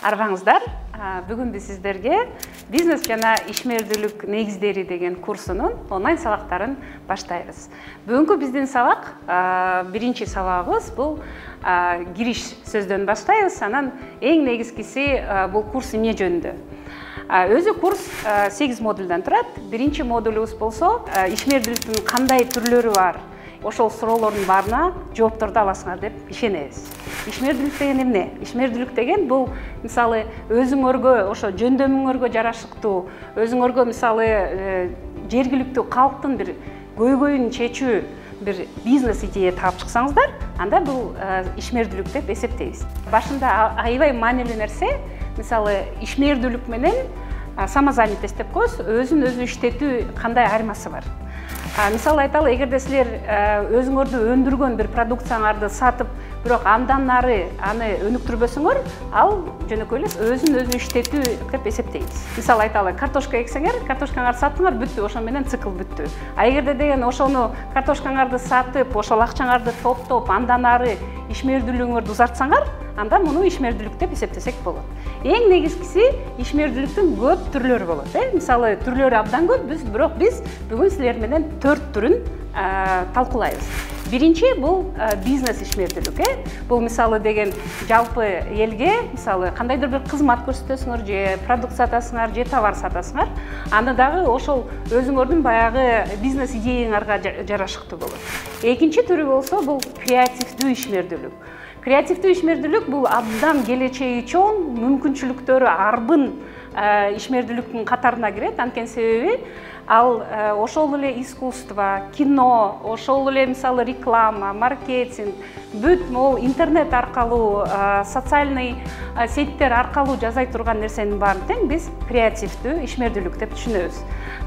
Арбаңыздар, бүгін біз сіздерге бизнес жана ишмердүүлүк негиздери деген курсунун онлайн сабактарын баштайбыз. Бүгүнкү биздин сабак, биринчи сабагыбыз бул кириш сөздөн баштайбыз. Анан эң негизгиси бул курс эмне жөнүндө. Өзү курс 8 модулдан турат. Биринчи модулубуз болсо, ишмердүүлүктүн кандай түрлөрү бар, ошол суроолордун баарына жоопторду аласыңар деп ишенебиз. Ишмердүүлүк деген эмне? Ишмердүүлүк деген бул мисалы өзүңөргө, ошо жөндөмүңөргө жарашыктуу, өзүңөргө мисалы жергиликтүү калктын бир көйгөйүн чечүү бир бизнес идея таап чыксаңыздар, анда бул ишмердүүлүк деп эсептейбиз. Башында аябай маанилүү нерсе, мисалы ишмердүүлүк менен самозанятость деп коебуз, өзүн өзү иштетүү кандай айырмасы бар. Мисалы айталы, эгерде силер өзүңөрдү өндүргөн бир продукцияңарды сатып, бирок андан ары аны өнүктүрбөсөңөр, ал жөнөкөй эле өзүн өзү иштетүү деп эсептейбиз. Мисалы айталы, картошка эксеңер, картошкаңарды саттыңар, бүттү, ошо менен цикл бүттү. Эгерде деген ошону картошкаңарды сатып, ошол акчаңарды топтоп, андан ары ишмердүүлүгүңөрдү узартсаңар, анда муну ишмердүүлүк деп эсептесек болот. Эң негизгиси ишмердүүлүктүн көп түрлөрү болот. Мисалы түрлөрү абдан көп, бирок биз бүгүн силер менен 4 түрүн талкуулайбыз. Биринчи бул бизнес ишмердүүлүк. Бул мисалы деген жалпы элге, мисалы кандайдыр бир кызмат көрсөтөсүңөр, же продукция сатасыңар, же товар сатасыңар, аны дагы ошол өзүңөрдүн баягы бизнес идеяңарга жарашыктуу болот. Экинчи түрү болсо, бул креативдүү ишмердүүлүк. Креативдүү ишмердүүлүк бул абдан келечеги чоң, мүмкүнчүлүктөрү арбын ишмердүүлүктүн катарына кирет. Анткени себеби ал ошол эле искусство, кино, ошол эле мисалы реклама, маркетинг, бүт могул интернет аркылуу, социальный сеттер аркылуу жасай турган нерсенин баарын тең биз креативдүү ишмердүүлүк деп түшүнөбүз.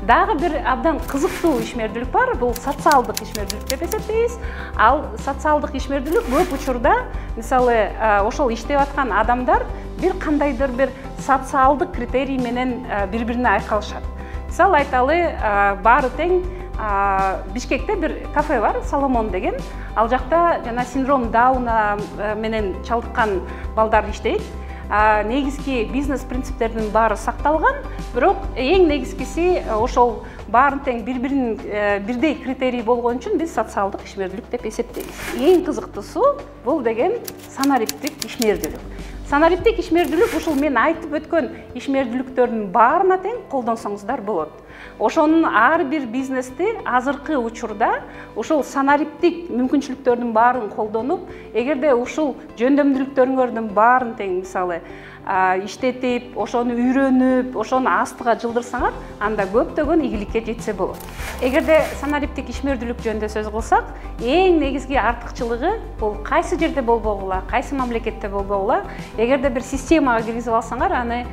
Дагы бир абдан кызыктуу ишмердүүлүк бар, бул социалдык ишмердүүлүк деп эсептейбиз. Ал социалдык ишмердүүлүк көп учурда мисалы ошол иштеп аткан адамдар бир кандайдыр бир социалдык критерий менен бири-бирине айкалышат. Мисалы айталы, баары тең Бишкекте бир кафе бар, Соломон деген. Ал жакта жана синдром Дауна менен чалдыккан балдар иштейт. Негизги бизнес принциптердин баары сакталган, бирок эң негизгиси ошол баарын тең бирдей критерий болгон үчүн биз социалдык ишмердүүлүк деп эсептейбиз. Эң кызыктуусу бул деген санариптик ишмердүүлүк. Санариптик ишмердүүлүк ушул мен айтып өткөн ишмердүүлүктөрдүн баарына тең колдонсоңуздар болот. Ошонун ар бир бизнести азыркы учурда ушул санариптик мүмкүнчүлүктөрдүн баарын колдонуп, эгерде ушул жөндөмдүүлүктөрүңөрдүн баарын тең мисалы иштетип, ошону үйрөнүп, ошону астыга жылдырсаңар, анда көптөгөн ийгиликке жетсе болот. Эгерде санариптик ишмердүүлүк жөнүндө сөз кылсак, эң негизги артыкчылыгы бул кайсы жерде болбогула, кайсы мамлекетте болбогула, эгерде бир системага киргизип алсаңар, аны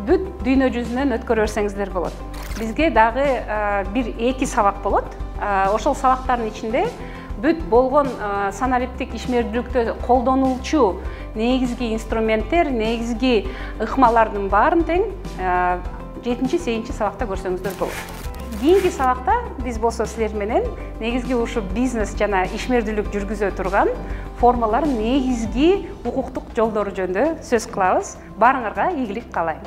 бүт дүйнө жүзүнөн өткөрө берсеңиздер болот. Бизге дагы бир 2 сабак болот. Ошол сабактардын ичинде бүт болгон санариптик ишмердүүлүктө колдонулчу негизги инструменттер, негизги ыкмалардын баарын тең 7-8 сабакта көрсөңүздөр болот. Кийинки сабакта биз болсо силер менен негизги ушу бизнес жана ишмердүүлүк жүргүзө турган формалардын негизги укуктук жолдору жөнүндө сөз кылабыз. Баарыңарга ийгилик каалайм.